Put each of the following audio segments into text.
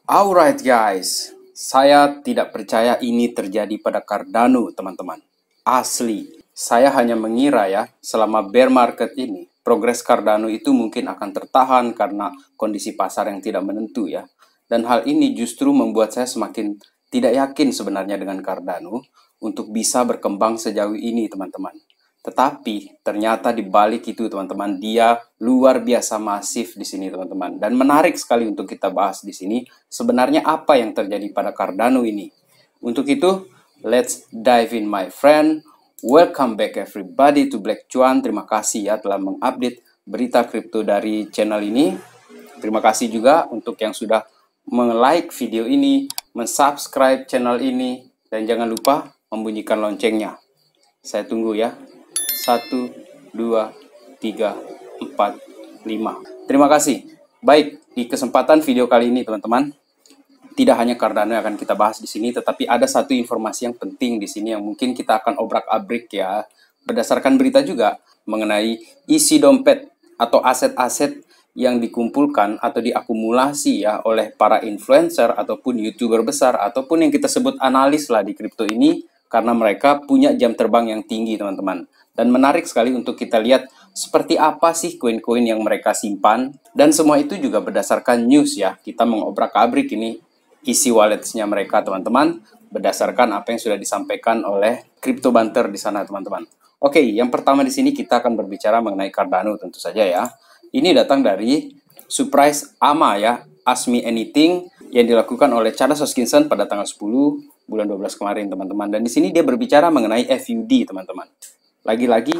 Alright guys, saya tidak percaya ini terjadi pada Cardano teman-teman. Asli, saya hanya mengira ya, selama bear market ini, progres Cardano itu mungkin akan tertahan karena kondisi pasar yang tidak menentu ya. Dan hal ini justru membuat saya semakin tidak yakin sebenarnya dengan Cardano untuk bisa berkembang sejauh ini teman-teman. Tetapi ternyata di balik itu teman-teman, dia luar biasa masif di sini teman-teman. Dan menarik sekali untuk kita bahas di sini sebenarnya apa yang terjadi pada Cardano ini. Untuk itu, let's dive in my friend. Welcome back everybody to Black Cuan. Terima kasih ya telah mengupdate berita kripto dari channel ini. Terima kasih juga untuk yang sudah like video ini, subscribe channel ini, dan jangan lupa membunyikan loncengnya. Saya tunggu ya. 1, 2, 3, 4, 5. Terima kasih. Baik, di kesempatan video kali ini teman-teman, tidak hanya Cardano yang akan kita bahas di sini, tetapi ada satu informasi yang penting di sini yang mungkin kita akan obrak-abrik ya, berdasarkan berita juga mengenai isi dompet atau aset-aset yang dikumpulkan atau diakumulasi ya oleh para influencer ataupun YouTuber besar ataupun yang kita sebut analis lah di kripto ini, karena mereka punya jam terbang yang tinggi teman-teman. Dan menarik sekali untuk kita lihat seperti apa sih koin-koin yang mereka simpan. Dan semua itu juga berdasarkan news ya. Kita mengobrak-abrik ini isi wallets-nya mereka teman-teman. Berdasarkan apa yang sudah disampaikan oleh Crypto Banter di sana teman-teman. Oke, yang pertama di sini kita akan berbicara mengenai Cardano tentu saja ya. Ini datang dari Surprise AMA ya. Ask Me Anything yang dilakukan oleh Charles Hoskinson pada tanggal 10 bulan 12 kemarin teman-teman. Dan di sini dia berbicara mengenai FUD teman-teman. Lagi-lagi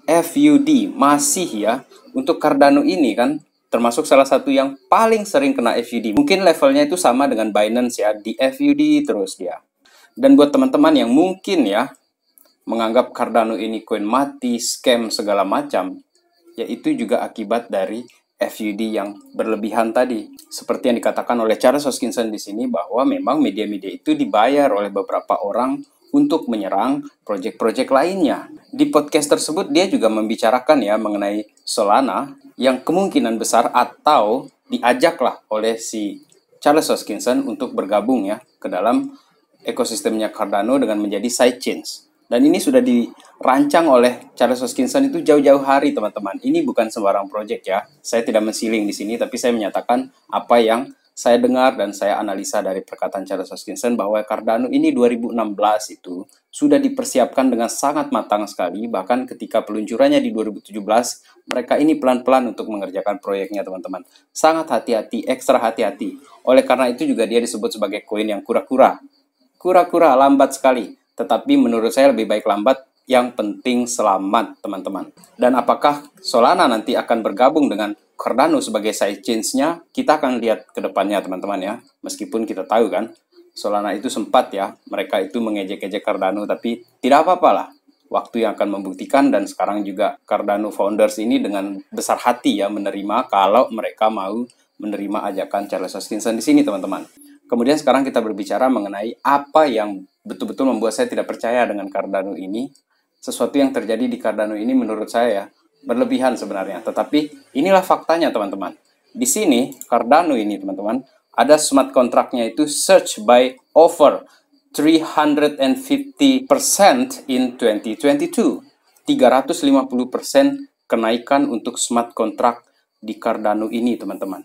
FUD masih ya untuk Cardano ini kan termasuk salah satu yang paling sering kena FUD. Mungkin levelnya itu sama dengan Binance ya, di FUD terus dia. Dan buat teman-teman yang mungkin ya menganggap Cardano ini koin mati, scam segala macam, ya itu juga akibat dari FUD yang berlebihan tadi. Seperti yang dikatakan oleh Charles Hoskinson di sini bahwa memang media-media itu dibayar oleh beberapa orang untuk menyerang proyek-proyek lainnya. Di podcast tersebut dia juga membicarakan ya mengenai Solana yang kemungkinan besar atau diajaklah oleh si Charles Hoskinson untuk bergabung ya ke dalam ekosistemnya Cardano dengan menjadi sidechains. Dan ini sudah dirancang oleh Charles Hoskinson itu jauh-jauh hari teman-teman. Ini bukan sembarang proyek ya. Saya tidak mensiling di sini tapi saya menyatakan apa yang saya dengar dan saya analisa dari perkataan Charles Hoskinson bahwa Cardano ini 2016 itu sudah dipersiapkan dengan sangat matang sekali. Bahkan ketika peluncurannya di 2017, mereka ini pelan-pelan untuk mengerjakan proyeknya teman-teman. Sangat hati-hati, ekstra hati-hati. Oleh karena itu juga dia disebut sebagai koin yang kura-kura. Kura-kura, lambat sekali. Tetapi menurut saya lebih baik lambat, yang penting selamat teman-teman. Dan apakah Solana nanti akan bergabung dengan Cardano sebagai sidechains-nya, kita akan lihat ke depannya teman-teman ya. Meskipun kita tahu kan, Solana itu sempat ya, mereka itu mengejek-ejek Cardano, tapi tidak apa-apa lah. Waktu yang akan membuktikan dan sekarang juga Cardano Founders ini dengan besar hati ya menerima kalau mereka mau menerima ajakan Charles Hoskinson di sini teman-teman. Kemudian sekarang kita berbicara mengenai apa yang betul-betul membuat saya tidak percaya dengan Cardano ini. Sesuatu yang terjadi di Cardano ini menurut saya ya, berlebihan sebenarnya, tetapi inilah faktanya teman-teman. Di sini Cardano ini teman-teman ada smart kontraknya itu search by over 350% in 2022. 350% kenaikan untuk smart kontrak di Cardano ini teman-teman.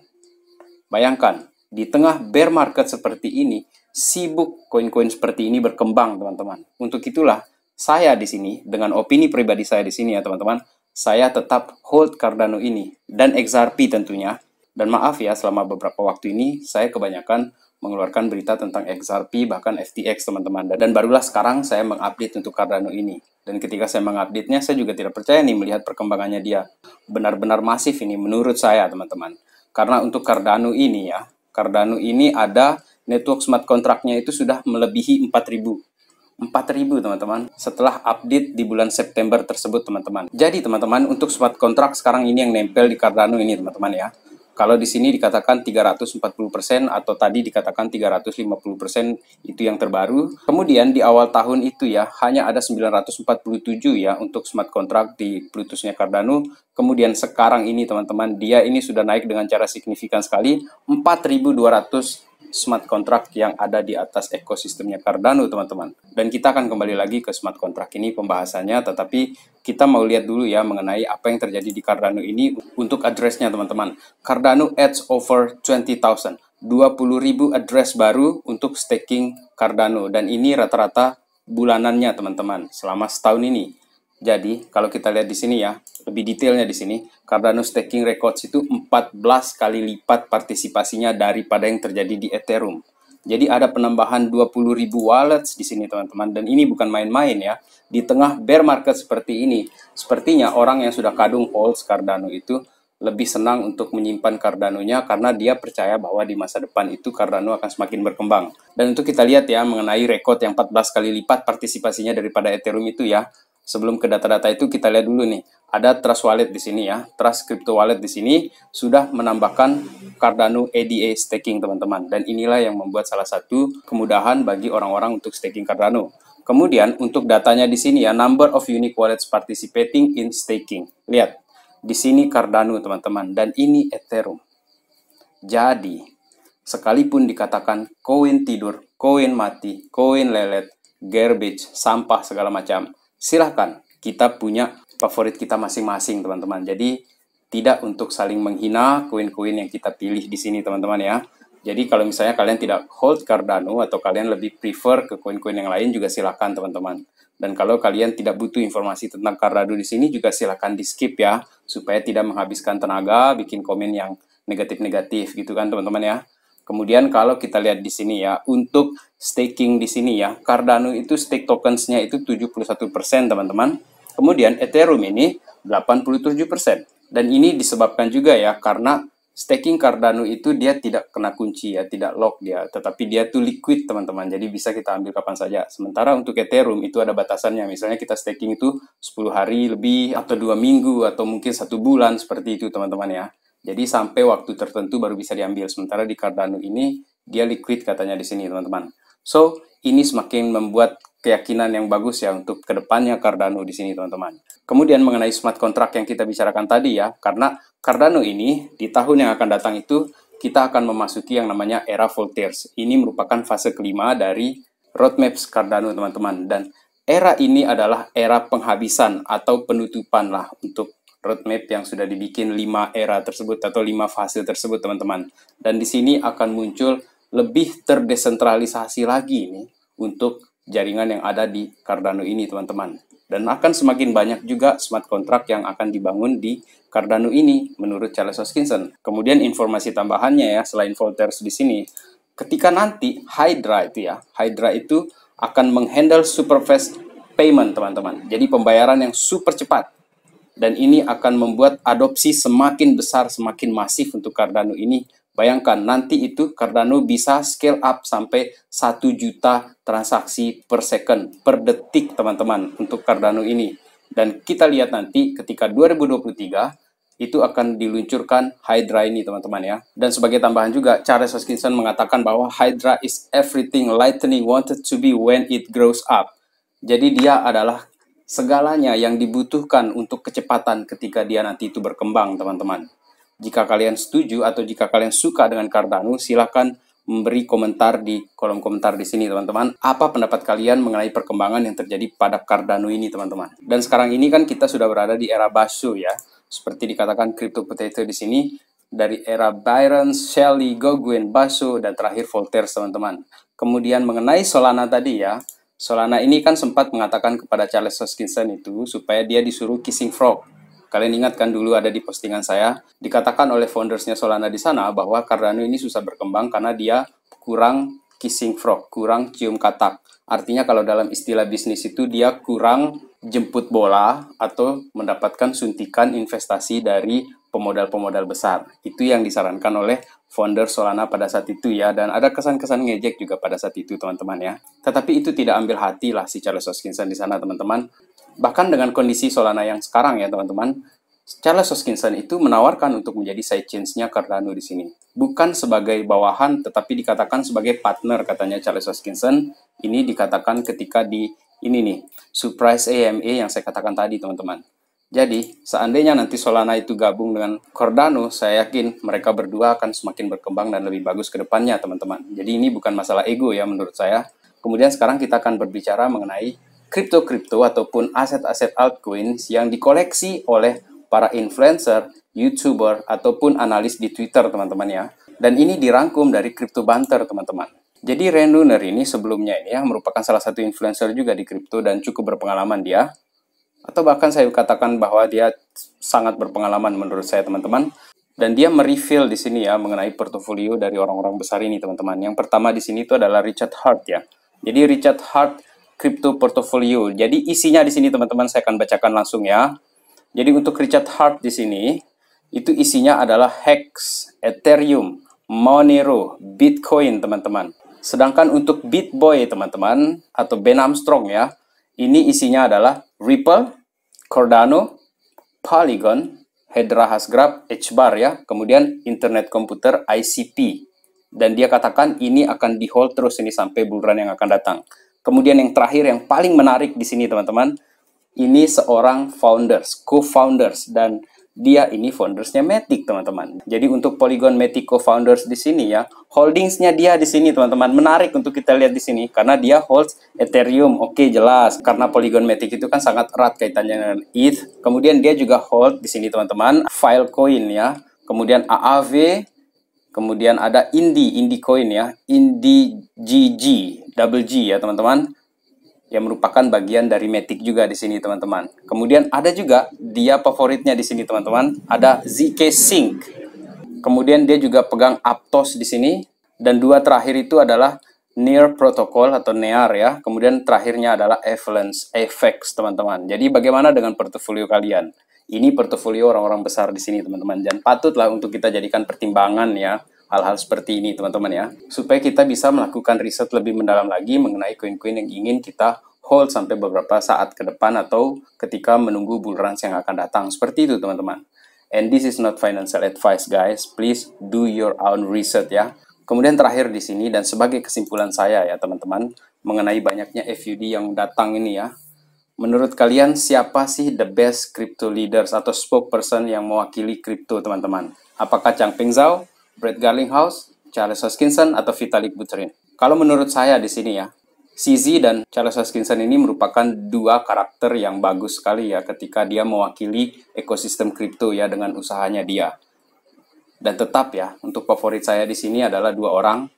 Bayangkan di tengah bear market seperti ini, sibuk koin-koin seperti ini berkembang teman-teman. Untuk itulah saya di sini dengan opini pribadi saya di sini ya teman-teman, saya tetap hold Cardano ini dan XRP tentunya. Dan maaf ya, selama beberapa waktu ini saya kebanyakan mengeluarkan berita tentang XRP bahkan FTX teman-teman. Dan barulah sekarang saya mengupdate untuk Cardano ini. Dan ketika saya mengupdate-nya, saya juga tidak percaya nih melihat perkembangannya dia. Benar-benar masif ini menurut saya teman-teman. Karena untuk Cardano ini ya, Cardano ini ada network smart contract-nya itu sudah melebihi 4.000 teman-teman setelah update di bulan September tersebut teman-teman. Jadi teman-teman untuk smart contract sekarang ini yang nempel di Cardano ini teman-teman ya. Kalau di sini dikatakan 340% atau tadi dikatakan 350% itu yang terbaru. Kemudian di awal tahun itu ya hanya ada 947 ya untuk smart contract di Plutusnya Cardano. Kemudian sekarang ini teman-teman dia ini sudah naik dengan cara signifikan sekali 4.200 smart contract yang ada di atas ekosistemnya Cardano, teman-teman. Dan kita akan kembali lagi ke smart contract ini pembahasannya, tetapi kita mau lihat dulu ya mengenai apa yang terjadi di Cardano ini untuk address-nya, teman-teman. Cardano adds over 20,000, 20.000 address baru untuk staking Cardano, dan ini rata-rata bulanannya, teman-teman, selama setahun ini. Jadi, kalau kita lihat di sini ya, lebih detailnya di sini, Cardano staking records itu 14 kali lipat partisipasinya daripada yang terjadi di Ethereum. Jadi ada penambahan 20.000 wallets di sini, teman-teman, dan ini bukan main-main ya. Di tengah bear market seperti ini, sepertinya orang yang sudah kadung holds Cardano itu lebih senang untuk menyimpan Cardano-nya karena dia percaya bahwa di masa depan itu Cardano akan semakin berkembang. Dan untuk kita lihat ya mengenai record yang 14 kali lipat partisipasinya daripada Ethereum itu ya. Sebelum ke data-data itu kita lihat dulu nih. Ada Trust Wallet di sini ya. Trust Crypto Wallet di sini sudah menambahkan Cardano ADA staking, teman-teman. Dan inilah yang membuat salah satu kemudahan bagi orang-orang untuk staking Cardano. Kemudian untuk datanya di sini ya, number of unique wallets participating in staking. Lihat, di sini Cardano, teman-teman, dan ini Ethereum. Jadi, sekalipun dikatakan koin tidur, koin mati, koin lelet, garbage, sampah segala macam, silahkan, kita punya favorit kita masing-masing, teman-teman. Jadi, tidak untuk saling menghina koin-koin yang kita pilih di sini, teman-teman ya. Jadi, kalau misalnya kalian tidak hold Cardano atau kalian lebih prefer ke koin-koin yang lain juga silahkan, teman-teman. Dan kalau kalian tidak butuh informasi tentang Cardano di sini juga silahkan di-skip ya, supaya tidak menghabiskan tenaga, bikin komen yang negatif-negatif gitu kan, teman-teman ya. Kemudian kalau kita lihat di sini ya, untuk staking di sini ya, Cardano itu stake tokens-nya itu 71%, teman-teman. Kemudian Ethereum ini 87%. Dan ini disebabkan juga ya, karena staking Cardano itu dia tidak kena kunci ya, tidak lock dia, tetapi dia tuh liquid, teman-teman. Jadi bisa kita ambil kapan saja. Sementara untuk Ethereum itu ada batasannya. Misalnya kita staking itu 10 hari lebih, atau 2 minggu, atau mungkin 1 bulan, seperti itu, teman-teman ya. Jadi sampai waktu tertentu baru bisa diambil. Sementara di Cardano ini dia liquid katanya di sini, teman-teman. So, ini semakin membuat keyakinan yang bagus ya untuk kedepannya Cardano di sini, teman-teman. Kemudian mengenai smart contract yang kita bicarakan tadi ya, karena Cardano ini di tahun yang akan datang itu kita akan memasuki yang namanya era Voltaires. Ini merupakan fase kelima dari roadmap Cardano, teman-teman. Dan era ini adalah era penghabisan atau penutupan lah untuk roadmap yang sudah dibikin 5 era tersebut atau 5 fase tersebut, teman-teman. Dan di sini akan muncul lebih terdesentralisasi lagi nih untuk jaringan yang ada di Cardano ini, teman-teman. Dan akan semakin banyak juga smart contract yang akan dibangun di Cardano ini menurut Charles Hoskinson. Kemudian informasi tambahannya ya, selain Voltaires di sini, ketika nanti Hydra itu akan menghandle super fast payment, teman-teman. Jadi pembayaran yang super cepat. Dan ini akan membuat adopsi semakin besar, semakin masif untuk Cardano ini. Bayangkan, nanti itu Cardano bisa scale up sampai 1 juta transaksi per second, per detik, teman-teman, untuk Cardano ini. Dan kita lihat nanti ketika 2023, itu akan diluncurkan Hydra ini, teman-teman ya. Dan sebagai tambahan juga, Charles Hoskinson mengatakan bahwa Hydra is everything Lightning wanted to be when it grows up. Jadi dia adalah segalanya yang dibutuhkan untuk kecepatan ketika dia nanti itu berkembang, teman-teman. Jika kalian setuju atau jika kalian suka dengan Cardano, silakan memberi komentar di kolom komentar di sini, teman-teman. Apa pendapat kalian mengenai perkembangan yang terjadi pada Cardano ini, teman-teman? Dan sekarang ini kan kita sudah berada di era Basho ya. Seperti dikatakan Crypto Potato di sini, dari era Byron, Shelley, Goguen, Basho, dan terakhir Voltaires, teman-teman. Kemudian mengenai Solana tadi ya, Solana ini kan sempat mengatakan kepada Charles Hoskinson itu supaya dia disuruh kissing frog. Kalian ingat kan dulu ada di postingan saya, dikatakan oleh foundersnya Solana di sana bahwa Cardano ini susah berkembang karena dia kurang kissing frog, kurang cium katak. Artinya kalau dalam istilah bisnis itu dia kurang jemput bola atau mendapatkan suntikan investasi dari pemodal-pemodal besar. Itu yang disarankan oleh founder Solana pada saat itu ya, dan ada kesan-kesan ngejek juga pada saat itu, teman-teman ya. Tetapi itu tidak ambil hati lah si Charles Hoskinson di sana, teman-teman. Bahkan dengan kondisi Solana yang sekarang ya, teman-teman, Charles Hoskinson itu menawarkan untuk menjadi sidechains-nya Cardano di sini. Bukan sebagai bawahan, tetapi dikatakan sebagai partner, katanya Charles Hoskinson. Ini dikatakan ketika di ini nih, surprise AMA yang saya katakan tadi, teman-teman. Jadi, seandainya nanti Solana itu gabung dengan Cardano, saya yakin mereka berdua akan semakin berkembang dan lebih bagus ke depannya, teman-teman. Jadi ini bukan masalah ego ya menurut saya. Kemudian sekarang kita akan berbicara mengenai kripto-kripto ataupun aset-aset altcoins yang dikoleksi oleh para influencer, YouTuber, ataupun analis di Twitter, teman-teman ya. Dan ini dirangkum dari Crypto Banter, teman-teman. Jadi Ren Lunar ini sebelumnya ini ya merupakan salah satu influencer juga di kripto dan cukup berpengalaman dia. Atau bahkan saya katakan bahwa dia sangat berpengalaman menurut saya, teman-teman. Dan dia mereveal di sini ya mengenai portofolio dari orang-orang besar ini, teman-teman. Yang pertama di sini itu adalah Richard Heart ya. Jadi Richard Heart Crypto Portfolio. Jadi isinya di sini, teman-teman, saya akan bacakan langsung ya. Jadi untuk Richard Heart di sini itu isinya adalah Hex, Ethereum, Monero, Bitcoin, teman-teman. Sedangkan untuk BitBoy, teman-teman, atau Ben Armstrong ya, ini isinya adalah Ripple, Cardano, Polygon, Hedera Hashgraph, HBAR ya, kemudian Internet Komputer ICP. Dan dia katakan ini akan di hold terus ini sampai bulan yang akan datang. Kemudian yang terakhir yang paling menarik di sini, teman-teman, ini seorang founders, co-founders, dan dia ini foundersnya Matic, teman-teman. Jadi untuk Polygon Matic co-founders di sini ya, holdingsnya dia di sini, teman-teman. Menarik untuk kita lihat di sini karena dia holds Ethereum. Oke, jelas karena Polygon Matic itu kan sangat erat kaitannya dengan ETH. Kemudian dia juga hold di sini, teman-teman, Filecoin ya. Kemudian AAV, kemudian ada Indie Coin ya, IndieGG, double G ya, teman-teman, yang merupakan bagian dari Matic juga di sini, teman-teman. Kemudian ada juga dia favoritnya di sini, teman-teman, ada ZK Sync. Kemudian dia juga pegang Aptos di sini, dan dua terakhir itu adalah Near Protocol atau NEAR ya. Kemudian terakhirnya adalah Avalanche FX, teman-teman. Jadi bagaimana dengan portofolio kalian? Ini portofolio orang-orang besar di sini, teman-teman, dan patutlah untuk kita jadikan pertimbangan ya hal-hal seperti ini, teman-teman ya, supaya kita bisa melakukan riset lebih mendalam lagi mengenai koin-koin yang ingin kita hold sampai beberapa saat ke depan atau ketika menunggu bull run yang akan datang. Seperti itu, teman-teman. And this is not financial advice, guys. Please do your own research ya. Kemudian terakhir di sini dan sebagai kesimpulan saya ya, teman-teman, mengenai banyaknya FUD yang datang ini ya. Menurut kalian siapa sih the best crypto leaders atau spokesperson yang mewakili kripto, teman-teman? Apakah Changpeng Zhao, Brett Garlinghouse, Charles Hoskinson, atau Vitalik Buterin? Kalau menurut saya di sini ya, CZ dan Charles Hoskinson ini merupakan dua karakter yang bagus sekali ya ketika dia mewakili ekosistem kripto ya dengan usahanya dia. Dan tetap ya, untuk favorit saya di sini adalah dua orang,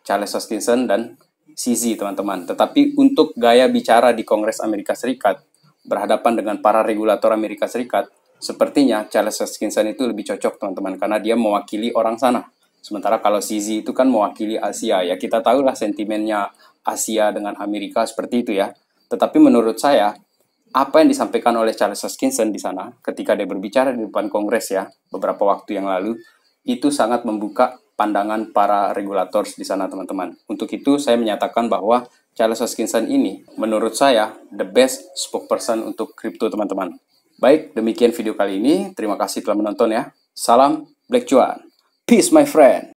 Charles Hoskinson dan CZ, teman-teman. Tetapi untuk gaya bicara di Kongres Amerika Serikat, berhadapan dengan para regulator Amerika Serikat, sepertinya Charles Hoskinson itu lebih cocok, teman-teman, karena dia mewakili orang sana. Sementara kalau CZ itu kan mewakili Asia, ya kita tahulah sentimennya Asia dengan Amerika seperti itu ya. Tetapi menurut saya, apa yang disampaikan oleh Charles Hoskinson di sana, ketika dia berbicara di depan Kongres ya, beberapa waktu yang lalu, itu sangat membuka pandangan para regulator di sana, teman-teman. Untuk itu, saya menyatakan bahwa Charles Hoskinson ini, menurut saya, the best spokesperson untuk kripto, teman-teman. Baik, demikian video kali ini. Terima kasih telah menonton ya. Salam Black Cuan. Peace, my friend.